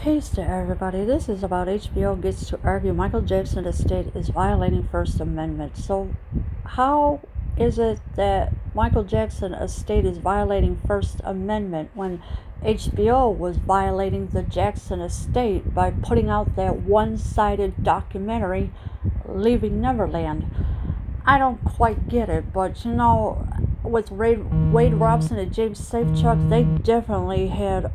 Peace to everybody. This is about HBO gets to argue Michael Jackson estate is violating First Amendment. So how is it that Michael Jackson estate is violating First Amendment when HBO was violating the Jackson estate by putting out that one-sided documentary, Leaving Neverland? I don't quite get it, but with Wade Robson and James Safechuck, they definitely had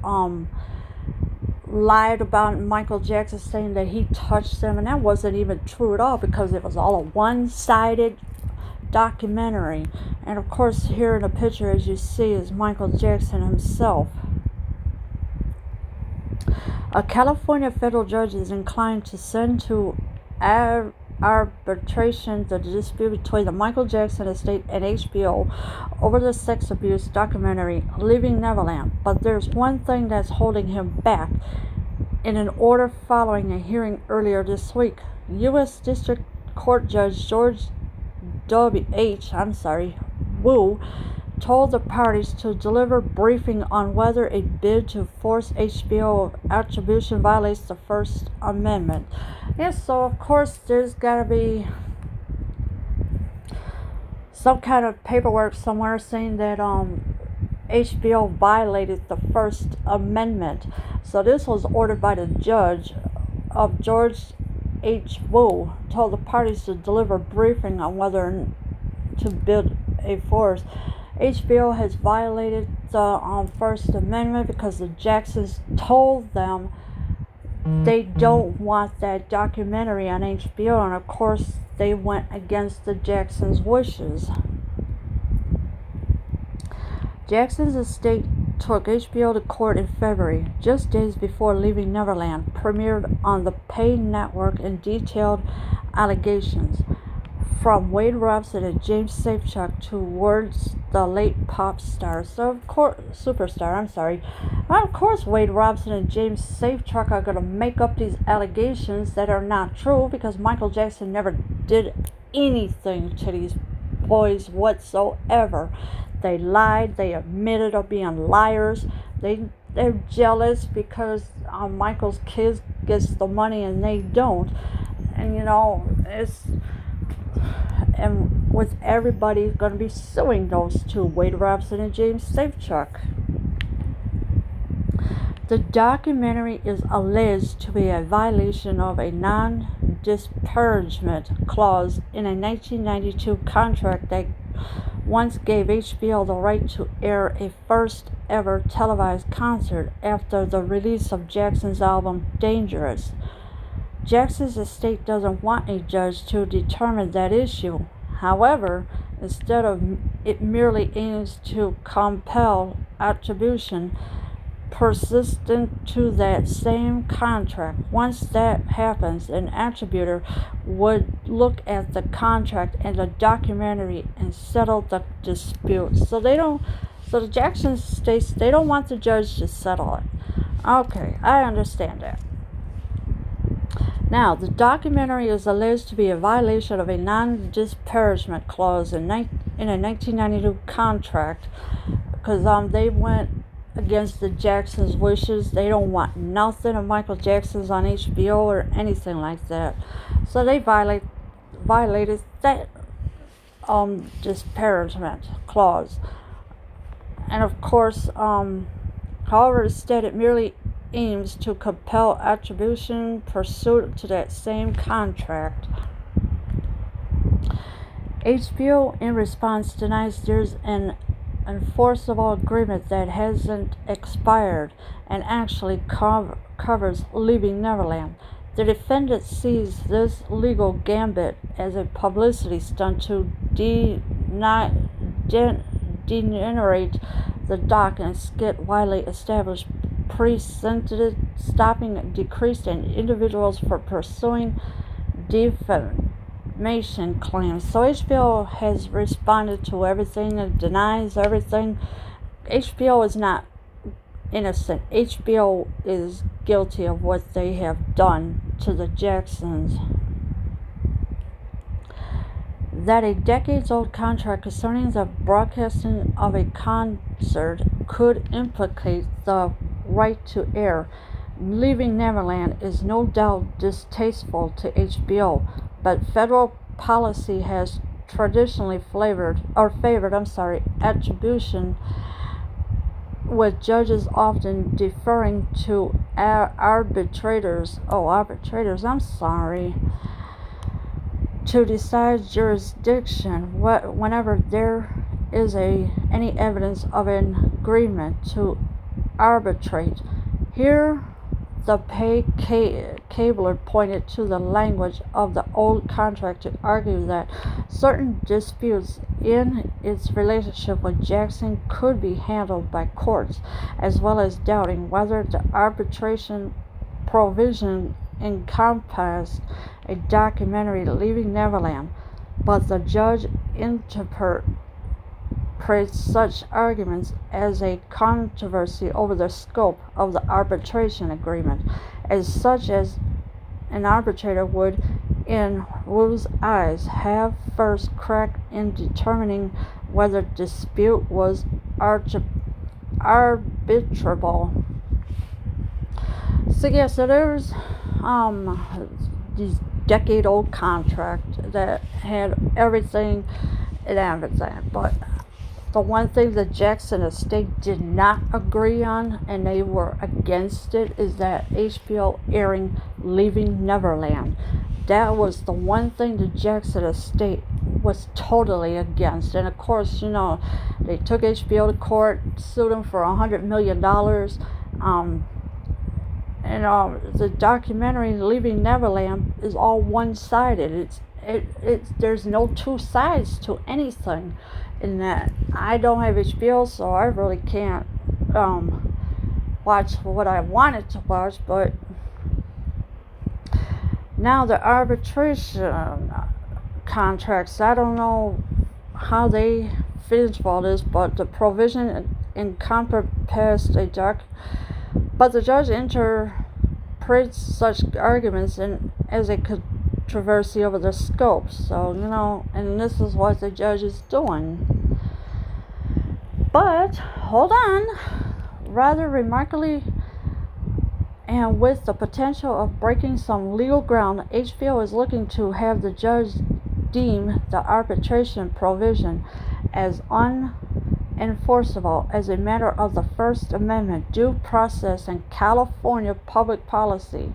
lied about Michael Jackson, saying that he touched them, and that wasn't even true at all because it was all a one-sided documentary. And of course, here in the picture, as you see, is Michael Jackson himself. A California federal judge is inclined to send to arbitration the dispute between the Michael Jackson estate and HBO over the sex abuse documentary Leaving Neverland. But there's one thing that's holding him back. In an order following a hearing earlier this week, U.S. District Court Judge George Wu told the parties to deliver briefing on whether a bid to force HBO attribution violates the First Amendment. Yes, so of course there's got to be some kind of paperwork somewhere saying that HBO violated the First Amendment. So this was ordered by the judge of George H. Wu, told the parties to deliver briefing on whether to bid a force. HBO has violated the First Amendment because the Jacksons told them they don't want that documentary on HBO, and of course they went against the Jacksons' wishes. Jackson's estate took HBO to court in February, just days before Leaving Neverland premiered on the Pay Network, and detailed allegations from Wade Robson and James Safechuck towards the late pop star. Of course, Wade Robson and James Safechuck are going to make up these allegations that are not true, because Michael Jackson never did anything to these boys whatsoever. They lied. They admitted of being liars. They're jealous because Michael's kids gets the money and they don't. And with everybody going to be suing those two, Wade Robson and James Safechuck. The documentary is alleged to be a violation of a non-disparagement clause in a 1992 contract that once gave HBO the right to air a first ever televised concert after the release of Jackson's album Dangerous. Jackson's estate doesn't want a judge to determine that issue. However, instead of it merely aims to compel attribution persistent to that same contract. Once that happens, an attributor would look at the contract and the documentary and settle the dispute. So the Jackson states they don't want the judge to settle it. Okay, I understand that. Now, the documentary is alleged to be a violation of a non-disparagement clause in a 1992 contract because they went against the Jacksons' wishes. They don't want nothing of Michael Jackson's on HBO or anything like that. So they violated that disparagement clause. And of course, however, instead it merely aims to compel attribution pursuant to that same contract. HBO, in response, denies there's an enforceable agreement that hasn't expired and actually covers Leaving Neverland. The defendant sees this legal gambit as a publicity stunt to denigrate the doc and skit widely established precedent stopping and decreasing individuals for pursuing defamation claims. So HBO has responded to everything and denies everything. HBO is not innocent. HBO is guilty of what they have done to the Jacksons. That a decades-old contract concerning the broadcasting of a concert could implicate the right to air Leaving Neverland is no doubt distasteful to HBO, but federal policy has traditionally favored attribution, with judges often deferring to arbitrators, to decide jurisdiction whenever there is any evidence of an agreement to arbitrate. Here, the cabler pointed to the language of the old contract to argue that certain disputes in its relationship with Jackson could be handled by courts, as well as doubting whether the arbitration provision encompassed a documentary Leaving Neverland. But the judge interprets such arguments as a controversy over the scope of the arbitration agreement, as such as an arbitrator would, in Wu's eyes, have first crack in determining whether dispute was arbitrable. So there's these decade-old contract that had everything and everything, but the one thing the Jackson estate did not agree on, and they were against it, is that HBO airing Leaving Neverland. That was the one thing the Jackson estate was totally against. And of course, they took HBO to court, sued them for $100 million. The documentary Leaving Neverland is all one-sided. There's no two sides to anything in that. I don't have HBO, so I really can't watch what I wanted to watch. But now the arbitration contracts, I don't know how they fit into all this, but the provision encompassed but the judge interprets such arguments as a controversy over the scope. So, and this is what the judge is doing. But, hold on. Rather remarkably, and with the potential of breaking some legal ground, HBO is looking to have the judge deem the arbitration provision as unenforceable as a matter of the First Amendment due process and California public policy.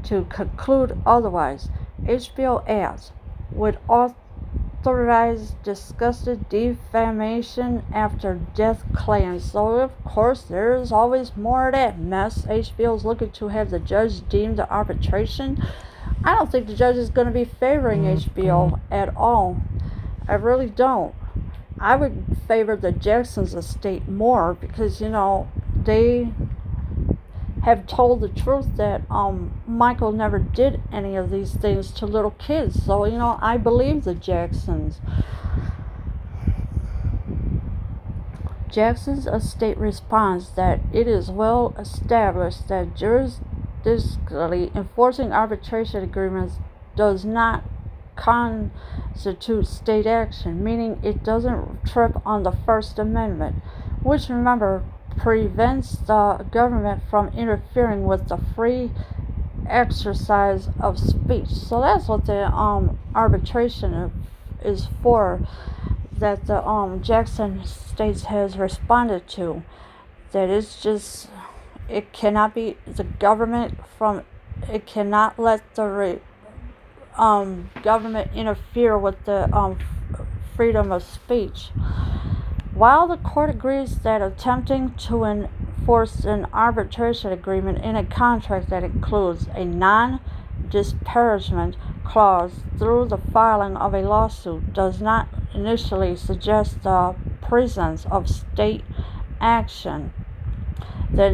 To conclude otherwise, HBO adds, would authorize disgusted defamation after death claims. So, of course, there's always more of that mess. HBO is looking to have the judge deem the arbitration. I don't think the judge is going to be favoring HBO at all. I really don't. I would favor the Jackson's estate more because, they have told the truth that Michael never did any of these things to little kids. So, I believe the Jacksons. Jackson's estate responds that it is well established that jurisdictionally enforcing arbitration agreements does not constitute state action, meaning it doesn't trip on the First Amendment, which, remember, prevents the government from interfering with the free exercise of speech. So that's what the arbitration is for, that the Jackson States has responded to. That it's just, it cannot be the government it cannot let the government interfere with the freedom of speech. While the court agrees that attempting to enforce an arbitration agreement in a contract that includes a non-disparagement clause through the filing of a lawsuit does not initially suggest the presence of state action, the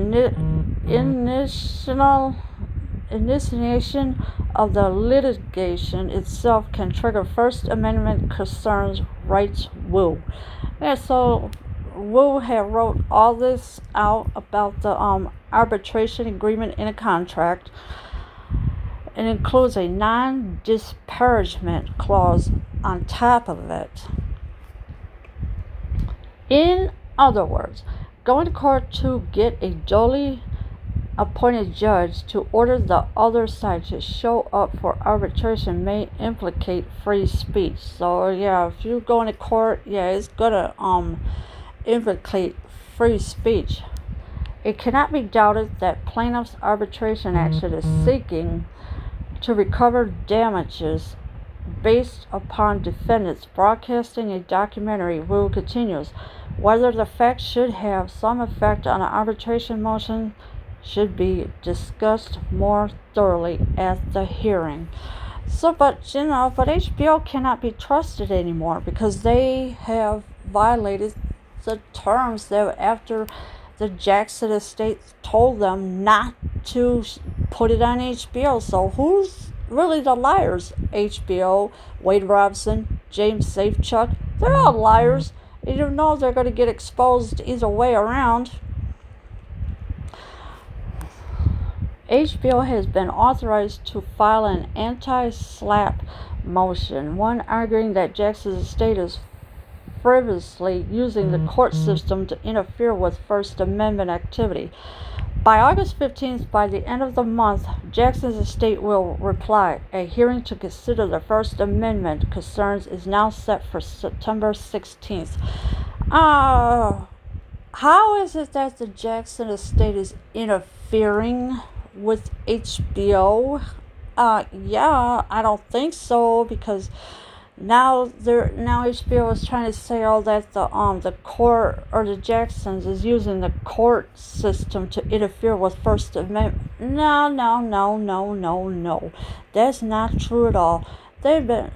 initiation of the litigation itself can trigger First Amendment concerns, writes Wu. Yeah, so Wu had wrote all this out about the arbitration agreement in a contract. It includes a non-disparagement clause on top of it. In other words, going to court to get a duly appointed judge to order the other side to show up for arbitration may implicate free speech. So yeah, if you go into court, yeah, it's gonna implicate free speech. It cannot be doubted that plaintiff's arbitration action is seeking to recover damages based upon defendants broadcasting a documentary. Rule continues. Whether the facts should have some effect on an arbitration motion should be discussed more thoroughly at the hearing. So, but HBO cannot be trusted anymore because they have violated the terms that after the Jackson estate told them not to put it on HBO. So who's really the liars? HBO, Wade Robson, James Safechuck, they're all liars. You know they're going to get exposed either way around. HBO has been authorized to file an anti-SLAPP motion, one arguing that Jackson's estate is frivolously using the court system to interfere with First Amendment activity. By August 15th, by the end of the month, Jackson's estate will reply. A hearing to consider the First Amendment concerns is now set for September 16th. How is it that the Jackson estate is interfering with HBO? Yeah, I don't think so, because now HBO is trying to say that the court or the Jacksons is using the court system to interfere with First Amendment. No. That's not true at all. The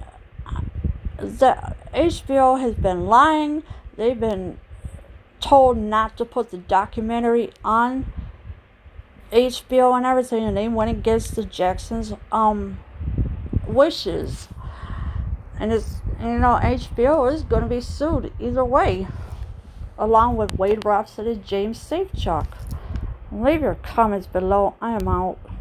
HBO has been lying. They've been told not to put the documentary on HBO and everything, and they went against the Jacksons' wishes. And it's, HBO is going to be sued either way, along with Wade Robson and James Safechuck. Leave your comments below. I am out.